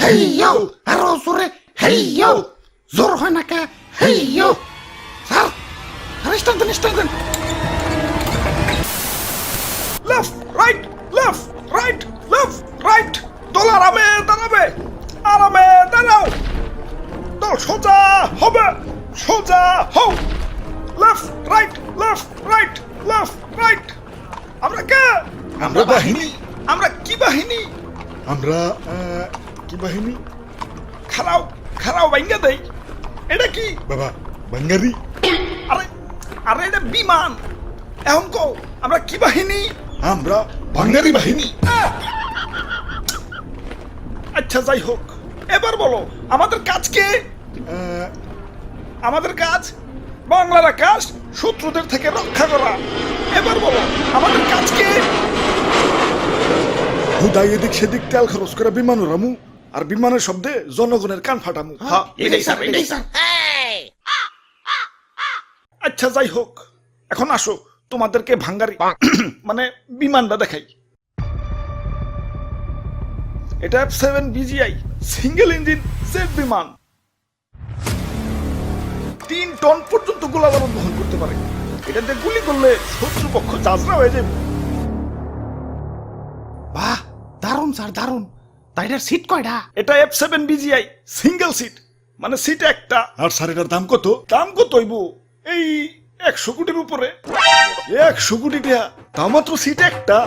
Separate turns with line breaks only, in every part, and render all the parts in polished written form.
হেইয়ো আরো জোরে হেইয়ো জোর হয় না কে হেইয়ো স্যার স্টার্ট দেন
লেফট রাইট দল আরামে দাঁড়াও দল সোজা হবে সোজা হও লেফট রাইট আমরা কে
আমরা বাহিনী
আমরা কি বাহিনী
আমরা কি বাহিনী
খারাও ভাঙ্গা দেই এটা কি
বাবা বাঙ্গারি
আরে আরে এটা বিমান এখন কও আমরা কি বাহিনী
আমরা বাঙ্গারি বাহিনী
আচ্ছা যাই হোক এবার বলো আমাদের কাজ কে আমাদের কাজ বাংলার আকাশ শত্রুদের থেকে রক্ষা করা এবার বলো আমাদের কাজ কে
হুদাই এদিক সেদিক তেল খরচ করে বিমান উড়ামু আর বিমানের শব্দে জনগণের কান ফাটামু
হ্যাঁ,
এটাই স্যার
আচ্ছা যাই হোক এখন আসো তোমাদেরকে ভাঙ্গারি মানে বিমানটা দেখাই এটা F7 BGI single engine jet বিমান 3 টন পর্যন্ত গোলাবারুদ বহন করতে পারে এটাতে গুলি করলে শত্রুপক্ষ চাজরা হয়ে যাবে
বাহ দারুন স্যার দারুন তাইটার সিট কয়টা
এটা F7 BGI সিঙ্গেল সিট মানে সিট একটা
আর স্যার এটার দাম কত
দাম কত হইব এই 100 কোটির উপরে
100 কোটি টাকা তাও মাত্র সিট একটা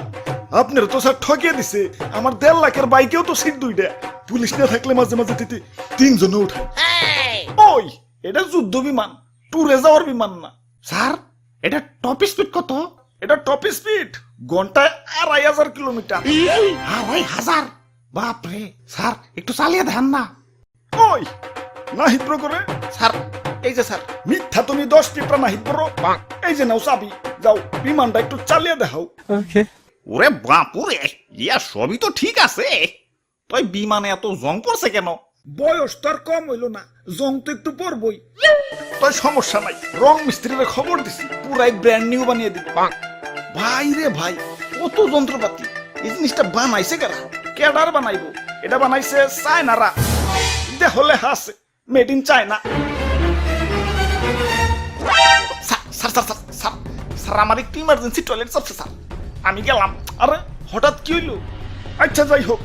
আপনার তো স্যার ঠকিয়ে দিছে আমার 1.5 লাখের বাইকেও তো সিট দুইটা পুলিশ না থাকলে মাঝে মাঝে তিতে 3 জন উঠে
ওই এটা যুদ্ধ বিমান ট্যুরে যাওয়ার বিমান না
স্যার এটা টপ স্পিড কত
এটা টপ স্পিড ঘন্টায় 2500 কিলোমিটার
2500 বাপরে স্যার একটু চালিয়ে দেন না
ওই না হিব্র করে
স্যার এই যে স্যার
মিথ্যা তুমি 10 টিপরা না হিব্র এই যে নাও চাবি যাও বিমানটা একটু চালিয়ে দেখাও
ওরে বাপুরে ইয়া সবই তো ঠিক আছে তুই বিমানে এত জং পড়ছে কেন
বয়স তো আর কম হইল না জং তো একটু পড়বই তাই সমস্যা নাই রং মিস্ত্রিরে খবর দিছি পুরাই ব্র্যান্ড নিউ বানিয়ে দিবে ভাই রে ভাই কত যন্ত্রপাতি এই জিনিসটা বানাইছে কারা কেডার বানাইবো এটা বানাইছে চায়নারা দেহলে হাসে মেড ইন চায়না স্যার আমার একটু ইমার্জেন্সি টয়লেট চাপছে স্যার আমি গেলাম আরে হঠাৎ কি হইলো আচ্ছা যাই হোক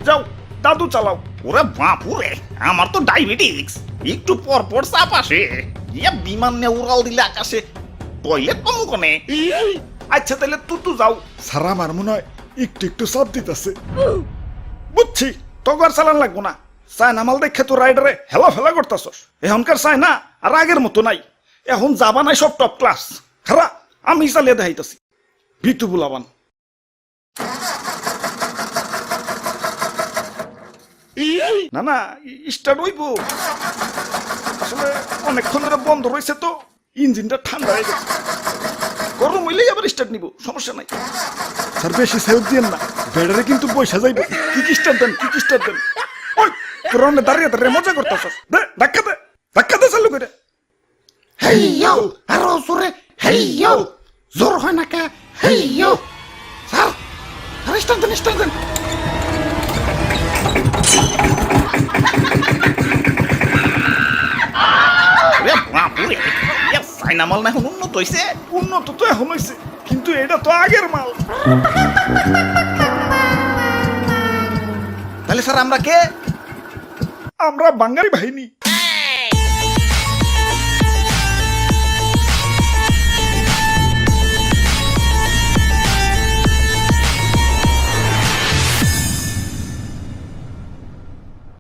যাও দাদু চালাও
ওরে বাপুরে আমার তো ডায়াবেটিস একটু পর পর চাপ আসে ইয়া বিমান নিয়ে উড়াল দিলে আকাশে টয়লেট পাবো কোনে
আচ্ছা তাহলে তুই যাও
স্যার আমার মনে হয় একটু একটু চাপ দিতেছে
বুঝছি তোকে আর চালান লাগবো না চায়না মাল দেখে তো রাইডারে হেলা ফেলা করতেছস এখনকার চায়না আর আগের মতো নাই এখন যাবা নাই সব টপ ক্লাস খারা আমি চালিয়ে দেখাইতেছি ভিতু বুলাবান না না স্টার্ট হইব আসলে অনেকক্ষণ ধরে বন্ধ রয়েছে তো ইঞ্জিনটা ঠান্ডা হয়ে গেছে গরম হইলেই আবার স্টার্ট নিব সমস্যা নাই
স্যার বেশি সেভ দিয়েন না ব্যাটারি কিন্তু পয়সা যাইবে
কি স্টার্ট দেন ওই পুরনো দাঁড়িয়ে দাঁড়িয়ে মজা করতেছস দে ধাক্কা দে চালু করে
হেইয়ো আরো জোরে হেইয়ো জোর হয় না কে হেইয়ো স্যার স্টার্ট দেন
ওরে বাপুরে ইয়া চাইনা মাল না এখন উন্নত হইছে
উন্নত তো এখন হয়েছে কিন্তু এটা তো আগের মাল
তাহলে স্যার আমরা কে
আমরা বাঙালি বাহিনী